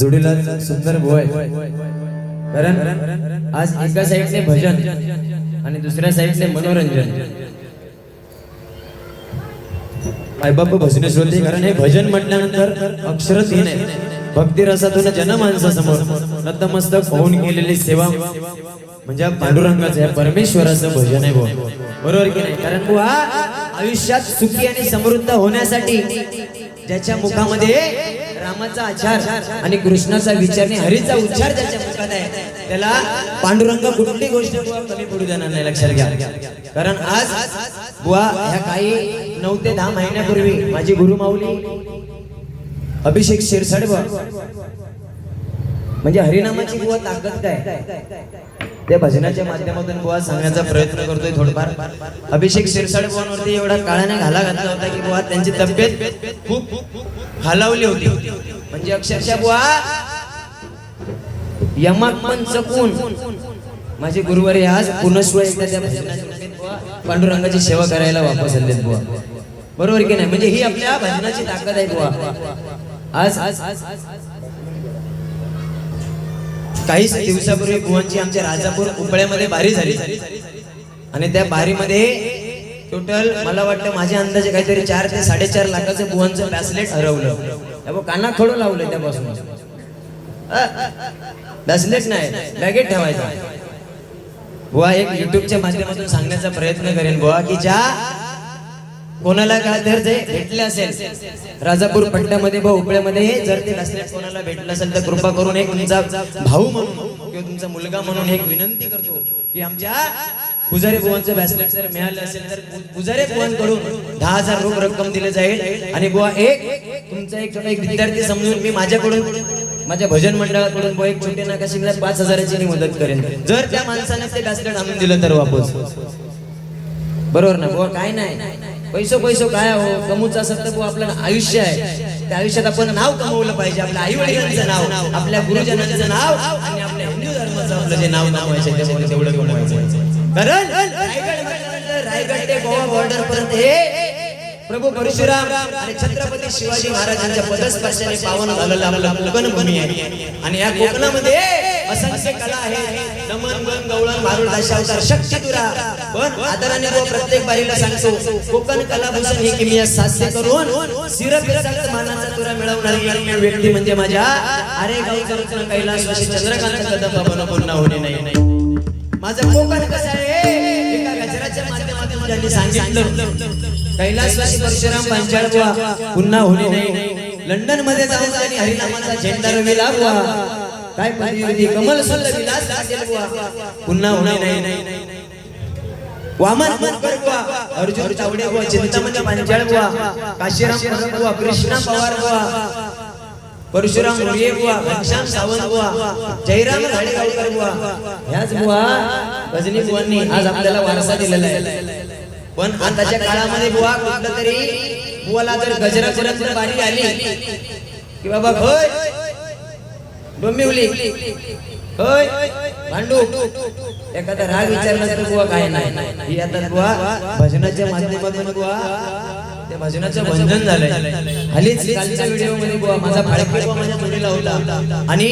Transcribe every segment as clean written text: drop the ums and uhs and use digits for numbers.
जोडीला सुंदर बुवा आहे. कारण आज एका साईडने भजन आणि दुसऱ्या साईडने मनोरंजन. मायबाप भजन श्रोते, कारण हे भजन म्हटल्यानंतर अक्षरहीन आहे. भक्ती रसातून जनमानसासमोर नतमस्तक होऊन केलेली सेवा म्हणजे पांडुरंगाचं आहे, परमेश्वराचं भजन आहे बुवा. बरोबर की नाही? कारण बुवा आयुष्यात सुखी आणि समृद्ध होण्यासाठी ज्याच्या मुखामध्ये रामाचा आचार आणि कृष्णाचा विचार आणि हरीचा उच्चार ज्याच्या मुखात आहे त्याला पांडुरंग कुठली गोष्ट बुवा कमी पडू देणार नाही. लक्षात घ्या. कारण आज बुवा ह्या काही 9 ते 10 महिन्यापूर्वी माझी गुरुमाऊली अभिषेक शिरसाट बुवा म्हणजे हरिनामाची बुवा ताकद काय त्या भजनाच्या माध्यमातून बुवा सांगण्याचा प्रयत्न करतोय थोडंफार. अभिषेक शिरसाट बुवांवरती एवढा काळाने घाला घातला होता की बुवा त्यांची तब्येत खूप खालावली होती. म्हणजे अक्षरशः बुवा यमाक पण चकून माझे गुरुवारी आज पुनश्व एकदा त्या भजनाच्या पांडुरंगाची सेवा करायला वापस आलेत बुवा. बरोबर की नाही? म्हणजे ही आपल्या भजनाची ताकद आहे बुवा. आज काही दिवसापूर्वी बुवांची आमच्या राजापूर उपळ्यामध्ये बारी झाली आणि त्या बारीमध्ये टोटल मला वाटतं माझ्या अंदाजे काहीतरी 4 ते 4.5 लाखाचं बुवांचं ब्रॅसलेट हरवलं. काना खडू लावलं त्यापासून. ब्रॅसलेट नाही, बॅगेत ठेवायचा. बुवा एक युट्यूबच्या माध्यमातून सांगण्याचा प्रयत्न करेन बुवा की ज्या कोणाला काय जर ते भेटले असेल राजापूर पट्ट्यामध्ये व उपळ्यामध्ये जर ते ब्रॅसलेट कोणाला भेटलं असेल तर कृपा करून एक तुमचा भाऊ म्हणून किंवा तुमचा मुलगा म्हणून एक विनंती करतो की आमच्या पुजारी बुवांचं ब्रॅसलेट जर मिळालं असेल तर पुजारी बुवांकडून 10,000 रोख रक्कम दिली जाईल. आणि बुवा एक तुमचा एक छोटा एक विद्यार्थी समजून मी माझ्याकडून माझ्या भजन मंडळाकडून बुवा एक छोटे नाकाशी 5,000ची मदत करेन जर त्या माणसाने ते ब्रॅसलेट आणून दिलं तर वापस. बरोबर ना बुवा? काय नाही पैसो काय हो कमूचं असं तर आपलं आयुष्य आहे. त्या आयुष्यात आपण नाव कमवलं पाहिजे. आपल्या आई वडिलांचं नाव, आपल्या गुरुजनांचं नाव आणि आपल्या हिंदू धर्माचं आपलं जे नाव आहे तेवढं कमवायचं. कारण रायगड ते गोवा बॉर्डर पर्यंत हे प्रभू परशुराम आणि छत्रपती शिवाजी महाराजांच्या पदस्पर्शाने पावन झालेलं आपलं कोकण भूमी आहे. आणि या कोकणामध्ये असंख्य कला आहे. नमन गण गवळण मारुळ दशावतार शक्ती तुरा. पण आदराने प्रत्येक बारीला सांगतो कोकण कलाभूषण ही किमिया साध्य करून सिरपिरसाचा मानाचा तुरा मिळवणारी व्यक्ती म्हणजे माझ्या अरे गावचा कैलासवासी चंद्रकांत कदम बाबांना पुन्हा होणे नाही. माझं कोकण कसं आहे एका गजराच्या माध्यमातून त्यांनी सांगितलं कैलासवासी परशुराम पांचाळ बुवा पुन्हा होणे नाही. लंडन मध्ये जाऊन त्यांनी हरिनामाचा झेंडा रविला बुवा. काय पदवी कमल सुल्ल विलास असेल बुवा पुन्हा होणे नाही. वामन मनकर बुवा, अर्जुन चावडे बुवा, चिंतामणी पांचाळ बुवा, काशीराम परब बुवा, कृष्णा पवार बुवा, परशुराम मोरिये बुवा, घनश्याम सावंत बुवा, जयराम घाडेगावकर बुवा. ह्याच बुवा भजनी बुवांनी आज आपल्याला वारसा दिलेला आहे. पण आताच्या काळामध्ये बुवा कुठलं तरी बुवाला जर गजरा करत बारी आली की बाबा होय डोंबिवली होय भांडू एखादा राग विचारला तर बुवा काय नाही. ही आता बुवा भजनाच्या माध्यमातून बुवा त्या भजनाचं बंधन झालंय. हल्लीच कालच्या व्हिडिओ मध्ये बुवा माझा फडके बुवा माझ्या जोडीला होता आणि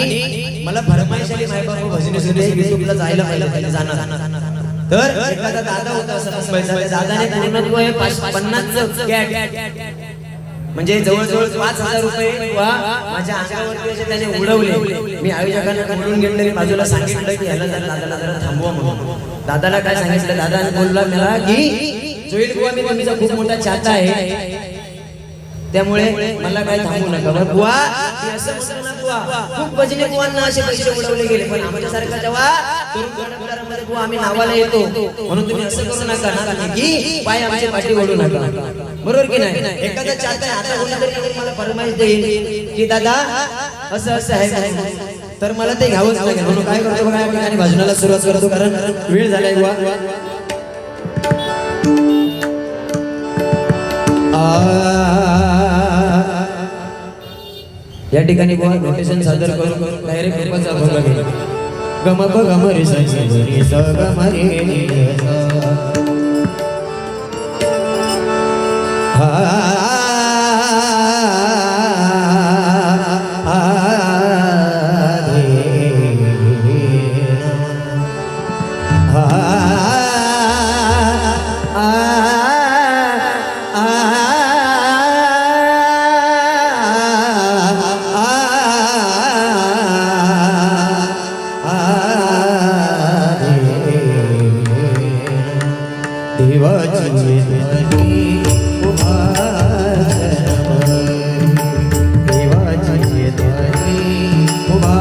मला फरमाईश आली मायबाप भजनीसाठी युट्यूबला जायला पाहिजे जाणार. तर एखादा दादा होता असं मुंबईचा, त्या दादाने पूर्णत्व 50 कॅट म्हणजे जवळजवळ 5,000 रुपये माझ्या अंगावरती त्याने उडवले. मी आयोजकांना बोलून घेतलं, बाजूला सांगितलं की ह्याला दादाला जरा थांबवा म्हणून. दादाला काय सांगितलं, दादाने बोलला मला की जोईल बुवा मी तुमचा खूप मोठा चाहता आहे त्यामुळे मला काय थांबू नका. बुवा असं म्हणू नका बुवा. खूप भजनी बुवांना असे पैसे उडवले गेले पण आमच्यासारखा जेव्हा तरुण बुवा आम्ही नावाला येतो म्हणून तुम्ही असं करू नका ना की पाय आमच्या पाठी ओढू नका. बरोबर की नाही? एखादा चाहता आहे आता कोणीतरी मला फरमाईश देईल की दादा असं असं आहे तर मला ते घ्यावंच लागेल. म्हणून काय करतो बघा आणि भजनाला सुरुवात करतो कारण वेळ झालाय बुवा. या ठिकाणी बुवा नोटेशन सादर करून डायरेक्ट कृपाचा अभंग घेईल. गम ब गम रे स रे स ग म रे हा देवाची ध्वनी उभा शरणमरी, देवाची ध्वनी उभा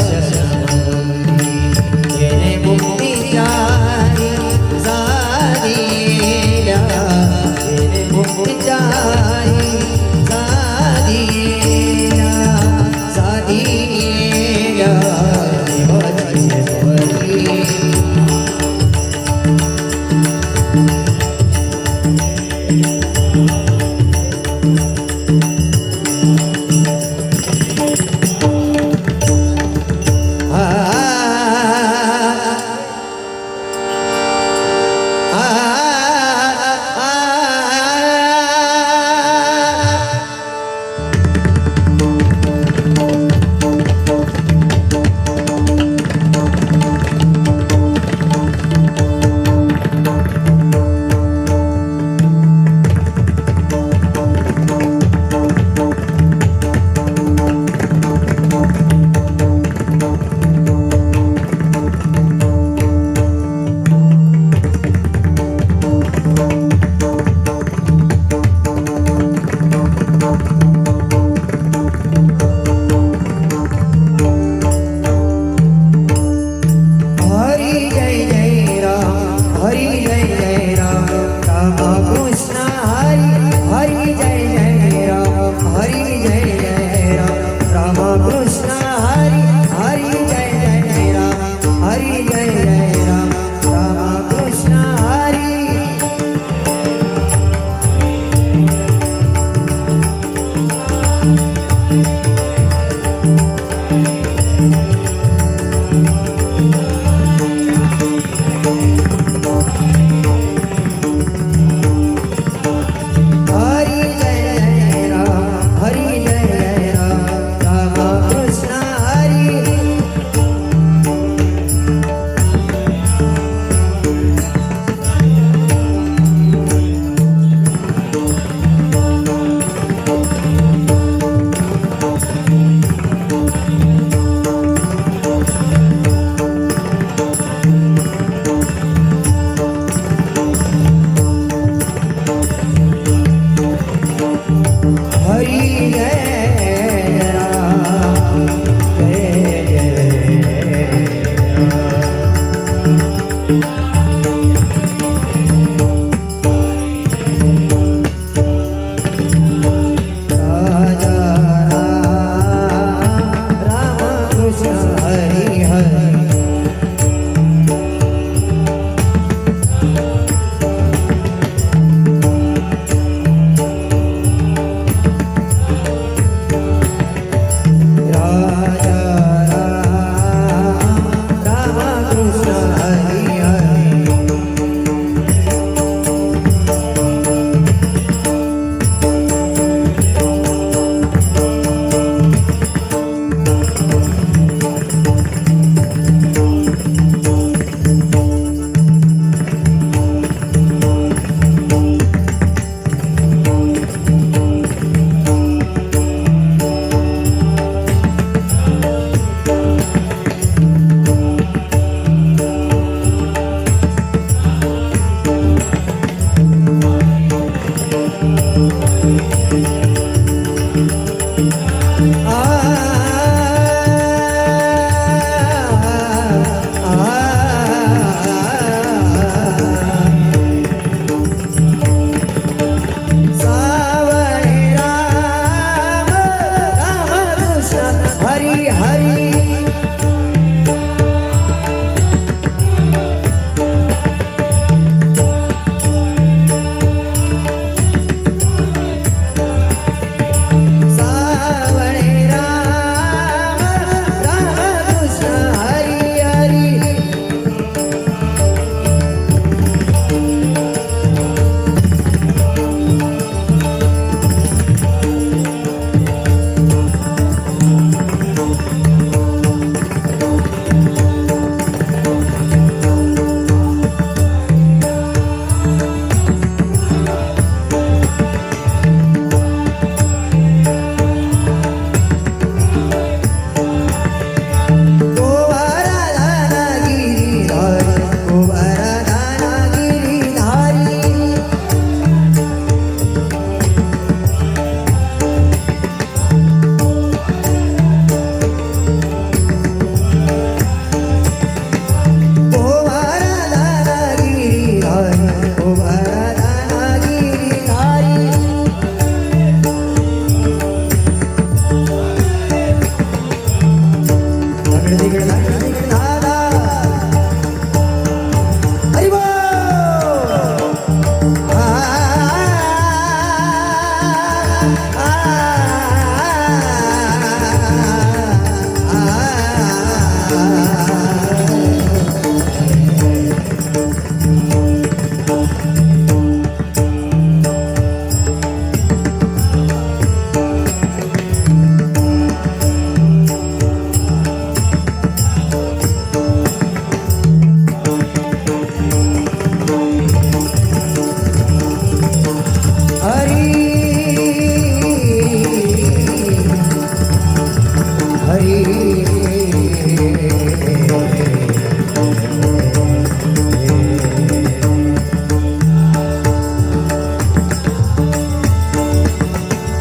शरणमरी, येणे मुक्तीच्या झालील्या, येणे मुक्तीच्या झालील्या, झालील्या देवाची ध्वनी.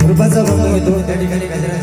कृपाचा बंधू येतो त्या ठिकाणी गजरा